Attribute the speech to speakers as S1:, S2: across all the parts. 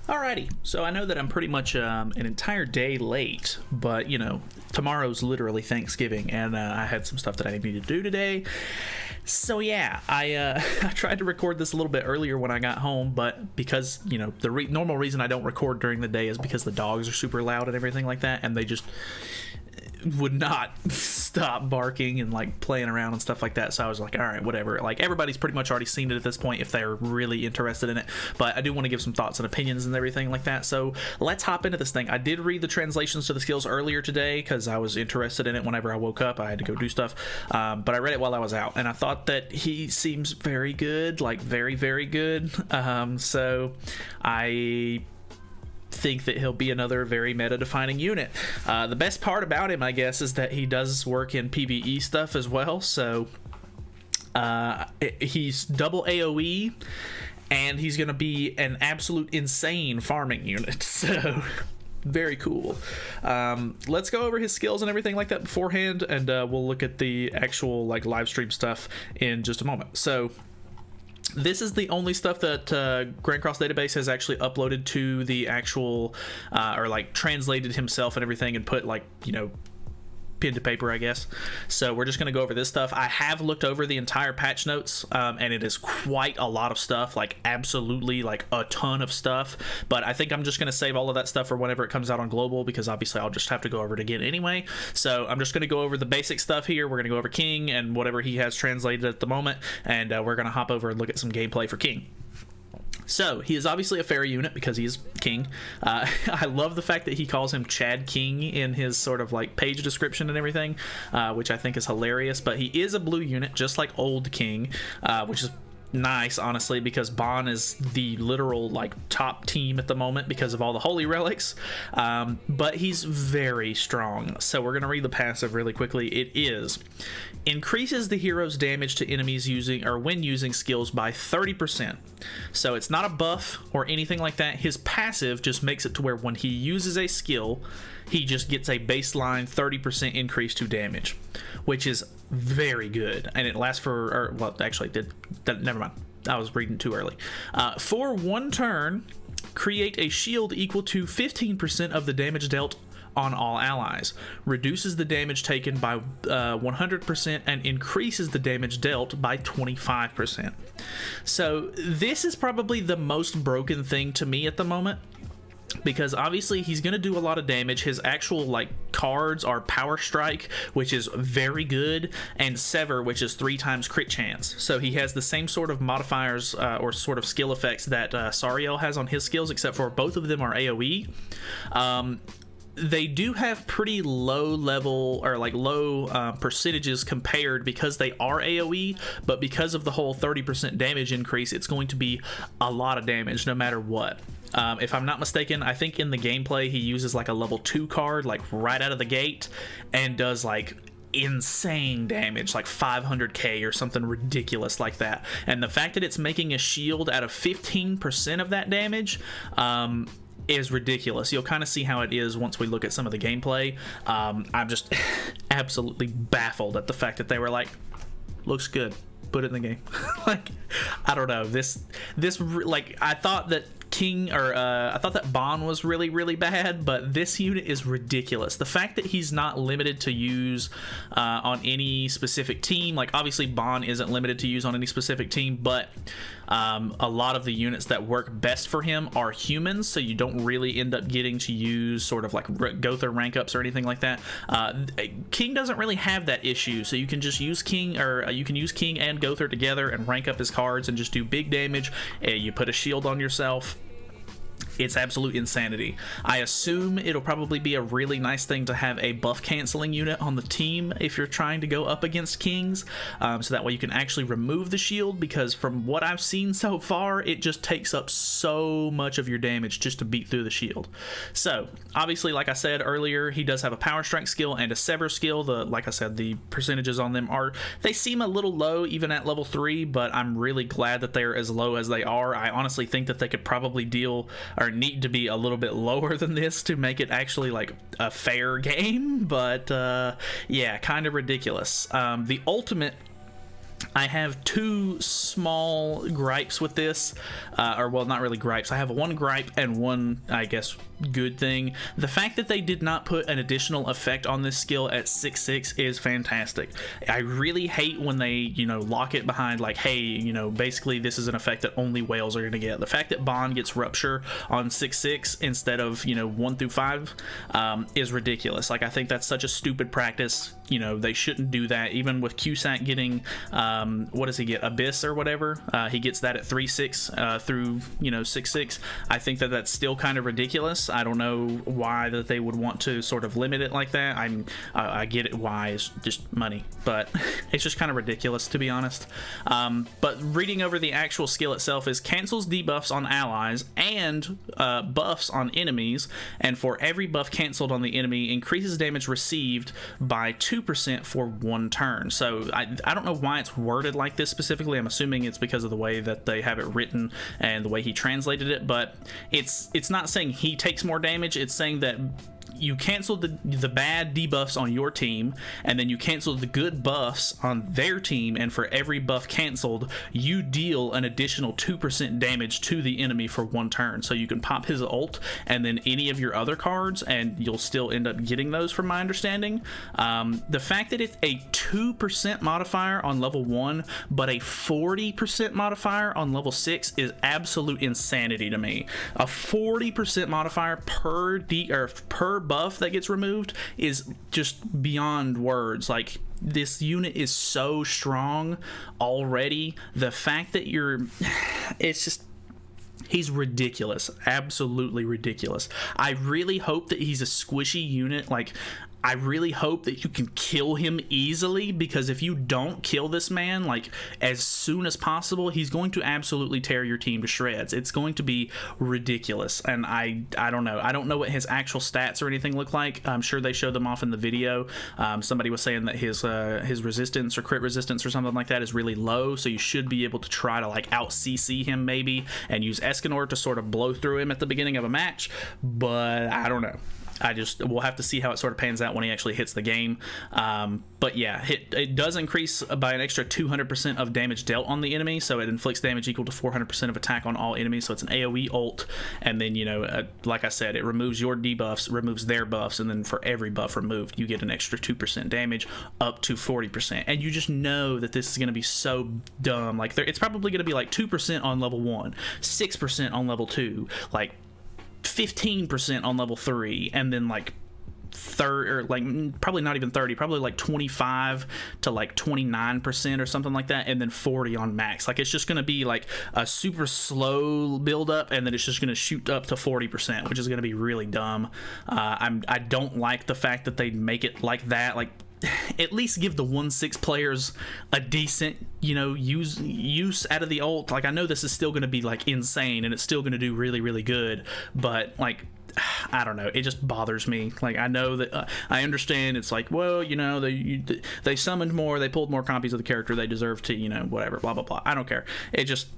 S1: Alrighty, so I know that I'm pretty much an entire day late, but you know, tomorrow's literally Thanksgiving, and I had some stuff that I needed to do today. So yeah, I tried to record this a little bit earlier when I got home, but because, you know, the normal reason I don't record during the day is because the dogs are super loud and everything like that, and they just would not stop barking and like playing around and stuff like that. So I was like, all right, whatever. Like, everybody's pretty much already seen it at this point if they're really interested in it, but I do want to give some thoughts and opinions and everything like that. So let's hop into this thing. I did read the translations to the skills earlier today because I was interested in it. Whenever I woke up, I had to go do stuff, but I read it while I was out, and I thought that he seems very good, like very, very good. So I think that he'll be another very meta-defining unit. The best part about him, I guess, is that he does work in PvE stuff as well. So he's double AoE, and he's going to be an absolute insane farming unit. So very cool. Let's go over his skills and everything like that beforehand, and we'll look at the actual like live stream stuff in just a moment. So this is the only stuff that Grand Cross Database has actually uploaded to the actual, or like translated himself and everything and put, like, you know, pen to paper, I guess. So we're just going to go over this stuff. I have looked over the entire patch notes, and it is quite a lot of stuff, like absolutely like a ton of stuff, but I think I'm just going to save all of that stuff for whenever it comes out on global, because obviously I'll just have to go over it again anyway. So I'm just going to go over the basic stuff here. We're going to go over King and whatever he has translated at the moment, and we're going to hop over and look at some gameplay for King. So, he is obviously a fairy unit because he is King. I love the fact that he calls him Chad King in his sort of like page description and everything, which I think is hilarious. But he is a blue unit, just like old King, which is nice, honestly, because Bon is the literal like top team at the moment because of all the holy relics, but he's very strong. So we're gonna read the passive really quickly. It is increases the hero's damage to enemies using or when using skills by 30%. So it's not a buff or anything like that. His passive just makes it to where when he uses a skill, he just gets a baseline 30% increase to damage, which is very good, and it lasts for, or well, actually, never mind. I was reading too early. For one turn, create a shield equal to 15% of the damage dealt on all allies, reduces the damage taken by 100%, and increases the damage dealt by 25%. So this is probably the most broken thing to me at the moment, because obviously he's going to do a lot of damage. His actual like cards are Power Strike, which is very good, and Sever, which is 3 times crit chance. So he has the same sort of modifiers or sort of skill effects that Sariel has on his skills, except for both of them are AoE. They do have pretty low level or like low percentages compared because they are AoE, but because of the whole 30% damage increase, it's going to be a lot of damage no matter what. If I'm not mistaken, I think in the gameplay he uses like a level 2 card like right out of the gate and does like insane damage, like 500k or something ridiculous like that. And the fact that it's making a shield out of 15% of that damage is ridiculous. You'll kind of see how it is once we look at some of the gameplay. I'm just absolutely baffled at the fact that they were like, looks good, put it in the game. Like, I don't know, this like, I thought that King, or I thought that Bon was really, really bad, but this unit is ridiculous. The fact that he's not limited to use on any specific team, like obviously Bon isn't limited to use on any specific team, but a lot of the units that work best for him are humans, so you don't really end up getting to use sort of like Gotha rank ups or anything like that. King doesn't really have that issue, so you can just use King, or you can use King and Gotha together and rank up his cards and just do big damage. You put a shield on yourself. It's absolute insanity. I assume it'll probably be a really nice thing to have a buff canceling unit on the team if you're trying to go up against Kings, so that way you can actually remove the shield, because from what I've seen so far, it just takes up so much of your damage just to beat through the shield. So obviously, like I said earlier, he does have a Power Strike skill and a Sever skill. Like I said, the percentages on them they seem a little low even at level 3, but I'm really glad that they're as low as they are. I honestly think that they could probably deal or need to be a little bit lower than this to make it actually like a fair game, but yeah, kind of ridiculous. The ultimate I have two small gripes with this, or well, not really gripes. I have one gripe and one, I guess, good thing. The fact that they did not put an additional effect on this skill at 6/6 is fantastic. I really hate when they, you know, lock it behind like, hey, you know, basically this is an effect that only whales are going to get. The fact that Bond gets Rupture on 6/6 instead of, you know, 1 through 5 is ridiculous. Like, I think that's such a stupid practice. You know, they shouldn't do that. Even with Cusack getting, what does he get? Abyss or whatever. He gets that at 3/6 through, you know, 6/6. I think that that's still kind of ridiculous. I don't know why that they would want to sort of limit it like that. I get it why, it's just money, but it's just kind of ridiculous, to be honest. But reading over the actual skill itself is cancels debuffs on allies and buffs on enemies, and for every buff canceled on the enemy, increases damage received by 2% for 1 turn. So I don't know why it's worded like this specifically. I'm assuming it's because of the way that they have it written and the way he translated it, but it's not saying he takes more damage. It's saying that you cancel the bad debuffs on your team, and then you cancel the good buffs on their team, and for every buff canceled, you deal an additional 2% damage to the enemy for 1 turn. So you can pop his ult and then any of your other cards, and you'll still end up getting those, from my understanding. The fact that it's a 2% modifier on level 1 but a 40% modifier on level 6 is absolute insanity to me. A 40% modifier per buff that gets removed is just beyond words. Like, this unit is so strong already. The fact that it's just, he's ridiculous, absolutely ridiculous. I really hope that he's a squishy unit. Like, I really hope that you can kill him easily, because if you don't kill this man like as soon as possible, he's going to absolutely tear your team to shreds. It's going to be ridiculous. And I don't know. I don't know what his actual stats or anything look like. I'm sure they showed them off in the video. Somebody was saying that his resistance or crit resistance or something like that is really low, so you should be able to try to like out CC him maybe and use Escanor to sort of blow through him at the beginning of a match, but I don't know. We'll have to see how it sort of pans out when he actually hits the game. But yeah, it does increase by an extra 200% of damage dealt on the enemy, so it inflicts damage equal to 400% of attack on all enemies. So it's an AoE ult, and then, you know, like I said, it removes your debuffs, removes their buffs, and then for every buff removed, you get an extra 2% damage up to 40%. And you just know that this is going to be so dumb. Like, it's probably going to be like 2% on level 1, 6% on level 2, like 15% on level 3, and then like probably not even 30, probably like 25 to like 29% or something like that, and then 40 on max. Like, it's just going to be like a super slow build up, and then it's just going to shoot up to 40%, which is going to be really dumb. I don't like the fact that they make it like that. Like, at least give the 1/6 players a decent, you know, use out of the ult. Like, I know this is still going to be like insane, and it's still going to do really, really good, but like, I don't know, it just bothers me. Like, I know that I understand it's like, well, you know, they summoned more, they pulled more copies of the character, they deserve to, you know, whatever, blah blah blah. I don't care. It just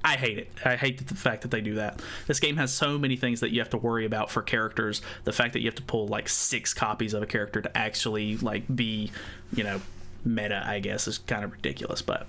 S1: I hate it. I hate the fact that they do that. This game has so many things that you have to worry about for characters. The fact that you have to pull like 6 copies of a character to actually like be, you know, meta, I guess, is kind of ridiculous. But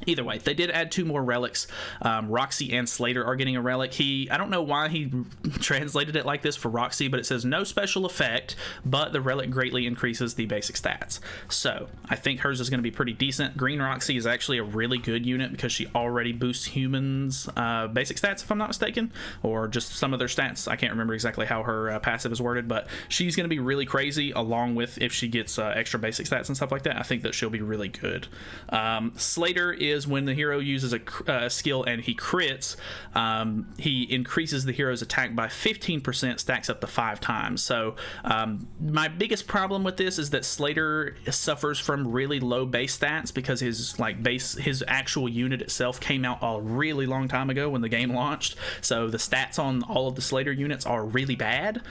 S1: either way, they did add 2 more relics. Roxy and Slater are getting a relic. I don't know why he translated it like this for Roxy, but it says no special effect, but the relic greatly increases the basic stats. So I think hers is going to be pretty decent. Green Roxy is actually a really good unit because she already boosts humans' basic stats, if I'm not mistaken, or just some of their stats. I can't remember exactly how her passive is worded, but she's going to be really crazy, along with if she gets extra basic stats and stuff like that. I think that she'll be really good. Slater is when the hero uses a skill and he crits, he increases the hero's attack by 15%, stacks up to 5 times. So my biggest problem with this is that Slater suffers from really low base stats because his actual unit itself came out a really long time ago when the game launched. So the stats on all of the Slater units are really bad.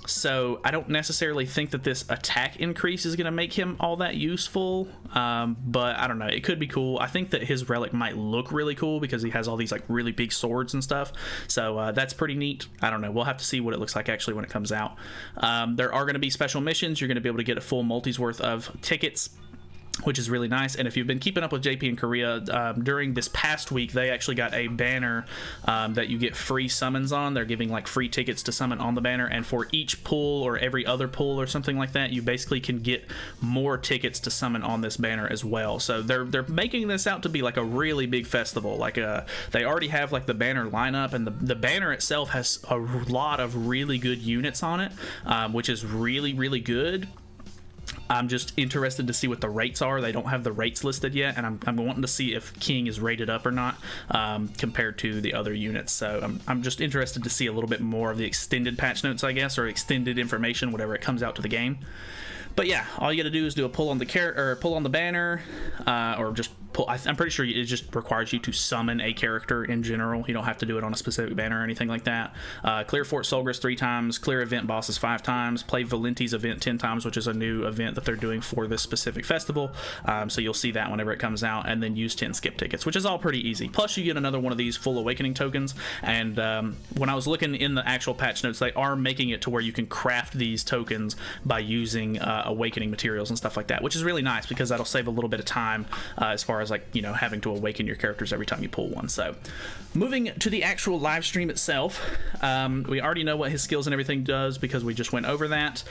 S1: So I don't necessarily think that this attack increase is going to make him all that useful, but I don't know, it could be cool. I think that his relic might look really cool because he has all these like really big swords and stuff, so that's pretty neat. I don't know, we'll have to see what it looks like actually when it comes out. There are going to be special missions. You're going to be able to get a full multi's worth of tickets which is really nice. And if you've been keeping up with JP in Korea, during this past week, they actually got a banner that you get free summons on. They're giving like free tickets to summon on the banner, and for each pull or every other pull or something like that, you basically can get more tickets to summon on this banner as well. So they're making this out to be like a really big festival. Like they already have like the banner lineup, and the banner itself has a lot of really good units on it, which is really, really good. I'm just interested to see what the rates are. They don't have the rates listed yet, and I'm wanting to see if King is rated up or not compared to the other units. So I'm just interested to see a little bit more of the extended patch notes, I guess, or extended information, whatever it comes out to the game. But yeah, all you got to do is do a pull on the pull on the banner, or just pull. I'm pretty sure it just requires you to summon a character in general. You don't have to do it on a specific banner or anything like that. Clear Fort Solgris 3 times, clear event bosses 5 times, play Valenti's event 10 times, which is a new event that they're doing for this specific festival. So you'll see that whenever it comes out, and then use 10 skip tickets, which is all pretty easy. Plus you get another one of these full awakening tokens, and when I was looking in the actual patch notes, they are making it to where you can craft these tokens by using awakening materials and stuff like that, which is really nice because that'll save a little bit of time as far as, like, you know, having to awaken your characters every time you pull one. So moving to the actual live stream itself, we already know what his skills and everything does because we just went over that.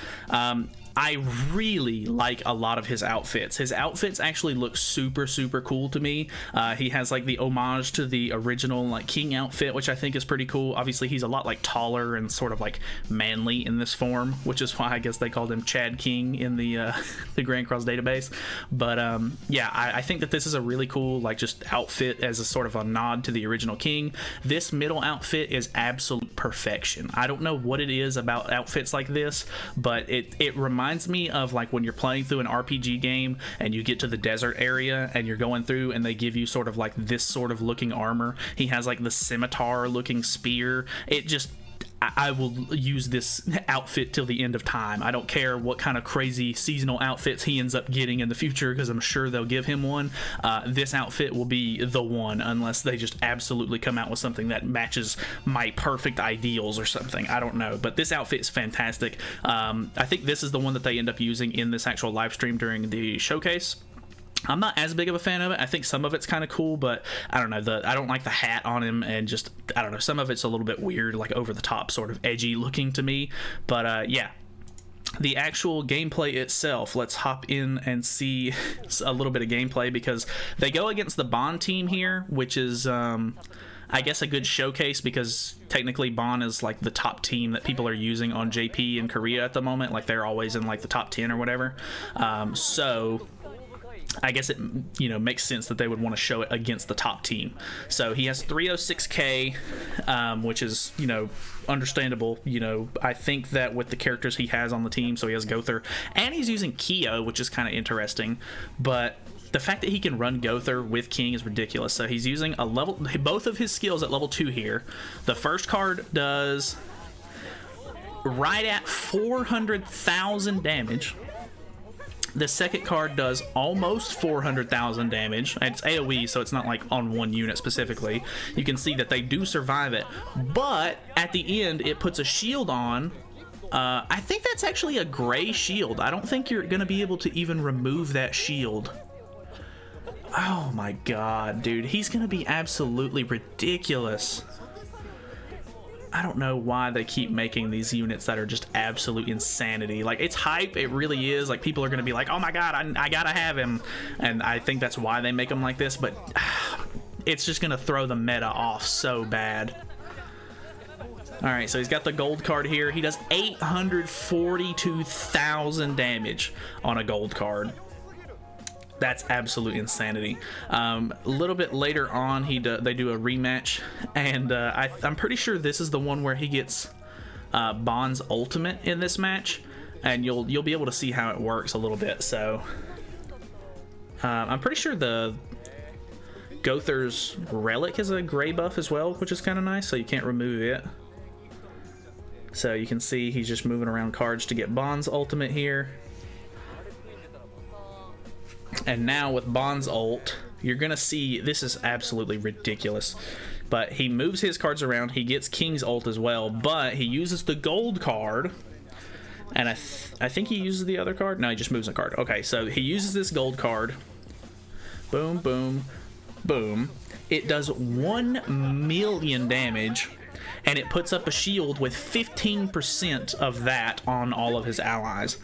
S1: I really like a lot of his outfits. His outfits actually look super, super cool to me. He has like the homage to the original like King outfit, which I think is pretty cool. Obviously, he's a lot like taller and sort of like manly in this form, which is why I guess they called him Chad King in the the Grand Cross database. But yeah, I think that this is a really cool like just outfit as a sort of a nod to the original King. This middle outfit is absolute perfection. I don't know what it is about outfits like this, but it reminds me of like when you're playing through an RPG game and you get to the desert area and you're going through and they give you sort of like this sort of looking armor. He has like the scimitar looking spear. It just, I will use this outfit till the end of time. I don't care what kind of crazy seasonal outfits he ends up getting in the future, because I'm sure they'll give him one. This outfit will be the one, unless they just absolutely come out with something that matches my perfect ideals or something. I don't know, but this outfit is fantastic. I think this is the one that they end up using in this actual live stream during the showcase. I'm not as big of a fan of it. I think some of it's kind of cool, but I don't know. I don't like the hat on him, and just, I don't know, some of it's a little bit weird, like over the top, sort of edgy looking to me. But yeah, the actual gameplay itself, let's hop in and see a little bit of gameplay, because they go against the Bond team here, which is I guess a good showcase, because technically Bond is like the top team that people are using on JP in Korea at the moment. Like they're always in like the top 10 or whatever. So I guess it, you know, makes sense that they would want to show it against the top team. So he has 306k, which is, you know, understandable. You know, I think that with the characters he has on the team, so he has Gother, and he's using Kyo, which is kind of interesting. But the fact that he can run Gother with King is ridiculous. So he's using a level, both of his skills at level 2 here. The first card does right at 400,000 damage. The second card does almost 400,000 damage, and it's AoE, so it's not like on one unit specifically. You can see that they do survive it, but at the end it puts a shield on. I think that's actually a gray shield. I don't think you're gonna be able to even remove that shield. Oh my god, dude, he's gonna be absolutely ridiculous. I don't know why they keep making these units that are just absolute insanity. Like, it's hype, it really is. Like, people are gonna be like, oh my god, I gotta have him, and I think that's why they make them like this, but it's just gonna throw the meta off so bad. Alright, so he's got the gold card here. He does 842,000 damage on a gold card. That's absolute insanity. A little bit later on, they do a rematch, and I'm pretty sure this is the one where he gets Bond's ultimate in this match, and you'll be able to see how it works a little bit. So I'm pretty sure the Gother's Relic is a gray buff as well, which is kind of nice, so you can't remove it. So you can see he's just moving around cards to get Bond's ultimate here. And now with Bond's ult, you're gonna see, this is absolutely ridiculous, but he moves his cards around, he gets King's ult as well, but he uses the gold card And I think he uses the other card. No, he just moves a card. Okay, so he uses this gold card. Boom, boom, boom. It does 1 million damage, and it puts up a shield with 15% of that on all of his allies.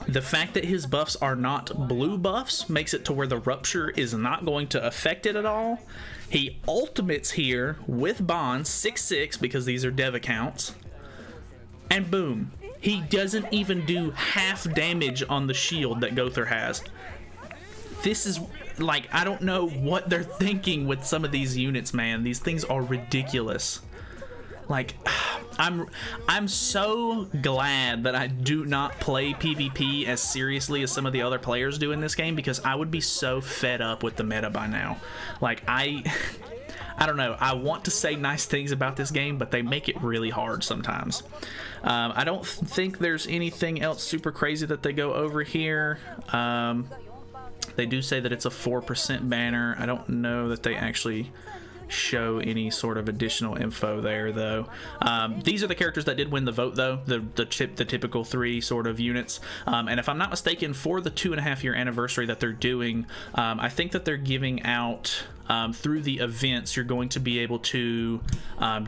S1: The fact that his buffs are not blue buffs makes it to where the rupture is not going to affect it at all. He ultimates here with Bond 6/6 because these are dev accounts, and boom, he doesn't even do half damage on the shield that Gother has. This is like, I don't know what they're thinking with some of these units, man. These things are ridiculous. Like, I'm so glad that I do not play PvP as seriously as some of the other players do in this game, because I would be so fed up with the meta by now. Like, I don't know. I want to say nice things about this game, but they make it really hard sometimes. I don't think there's anything else super crazy that they go over here. They do say that it's a 4% banner. I don't know that they actually show any sort of additional info there, though. These are the characters that did win the vote, though, the typical 3 sort of units. And if I'm not mistaken, for the 2.5-year anniversary that they're doing, I think that they're giving out through the events, you're going to be able to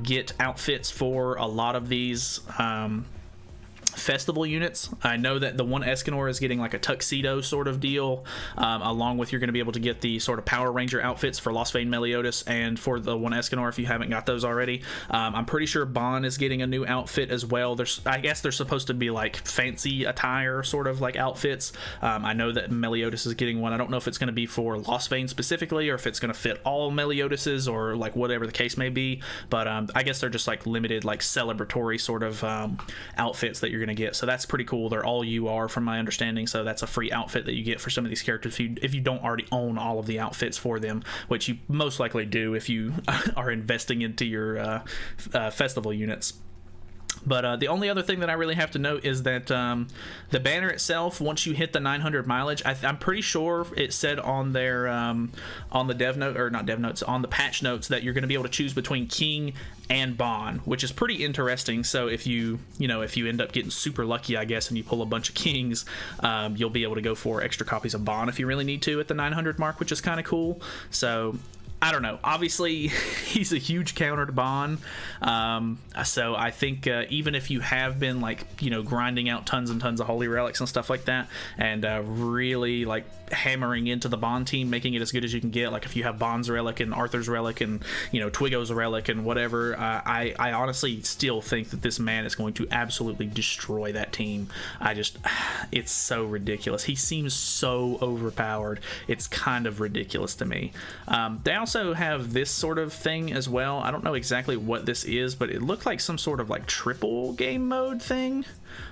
S1: get outfits for a lot of these festival units. I know that the one Escanor is getting like a tuxedo sort of deal, along with you're going to be able to get the sort of Power Ranger outfits for Lostvayne Meliodas, and for the one Escanor, if you haven't got those already. I'm pretty sure Bon is getting a new outfit as well. I guess they're supposed to be like fancy attire sort of like outfits. I know that Meliodas is getting one. I don't know if it's going to be for Lostvayne specifically, or if it's going to fit all Meliodases, or like whatever the case may be, but I guess they're just like limited, like celebratory sort of outfits that you're going to get. So that's pretty cool. They're all UR from my understanding, so that's a free outfit that you get for some of these characters if you don't already own all of the outfits for them, which you most likely do if you are investing into your festival units. But the only other thing that I really have to note is that the banner itself, once you hit the 900 mileage, I'm pretty sure it said on their on the dev note, or not dev notes, on the patch notes, that you're going to be able to choose between King and Bon, which is pretty interesting. So if you end up getting super lucky, I guess, and you pull a bunch of Kings, you'll be able to go for extra copies of Bon if you really need to at the 900 mark, which is kind of cool. So I don't know. Obviously, he's a huge counter to Bon. So I think even if you have been grinding out tons and tons of holy relics and stuff like that, and really like hammering into the Bon team, making it as good as you can get, like if you have Bon's relic and Arthur's relic and Twiggo's relic and whatever, I honestly still think that this man is going to absolutely destroy that team. It's so ridiculous. He seems so overpowered. It's kind of ridiculous to me. They also have this sort of thing as well. I don't know exactly what this is, but it looked like some sort of like triple game mode thing.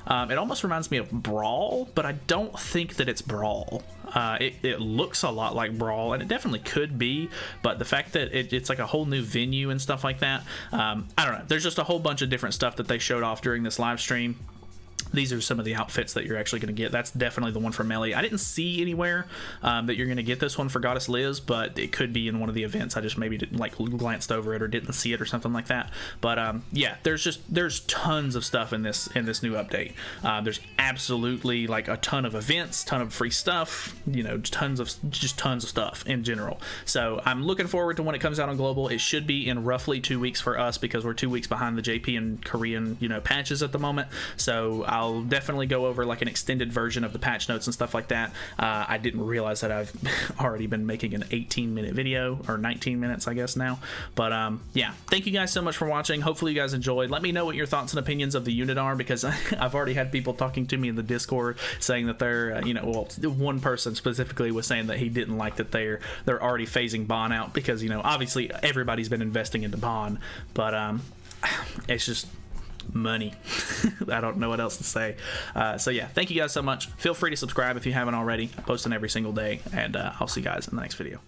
S1: It almost reminds me of Brawl, but I don't think that it's Brawl. It looks a lot like Brawl, and it definitely could be, but the fact that it's like a whole new venue and stuff like that, I don't know. There's just a whole bunch of different stuff that they showed off during this live stream. These are some of the outfits that you're actually going to get. That's definitely the one for Melee. I didn't see anywhere that you're going to get this one for Goddess Liz, but it could be in one of the events. I just maybe didn't glanced over it or didn't see it or something like that. But yeah, there's tons of stuff in this new update. There's absolutely like a ton of events, ton of free stuff, tons of stuff in general. So I'm looking forward to when it comes out on global. It should be in roughly 2 weeks for us, because we're 2 weeks behind the JP and Korean patches at the moment. So I'll definitely go over like an extended version of the patch notes and stuff like that. I didn't realize that I've already been making an 18-minute video, or 19 minutes I guess now. But yeah, thank you guys so much for watching. Hopefully you guys enjoyed. Let me know what your thoughts and opinions of the unit are, because I've already had people talking to me in the Discord saying that they're well, one person specifically was saying that he didn't like that they're already phasing Bon out, because obviously everybody's been investing into Bon, but it's just money. I don't know what else to say. So yeah, thank you guys so much. Feel free to subscribe if you haven't already. I post them every single day, and I'll see you guys in the next video.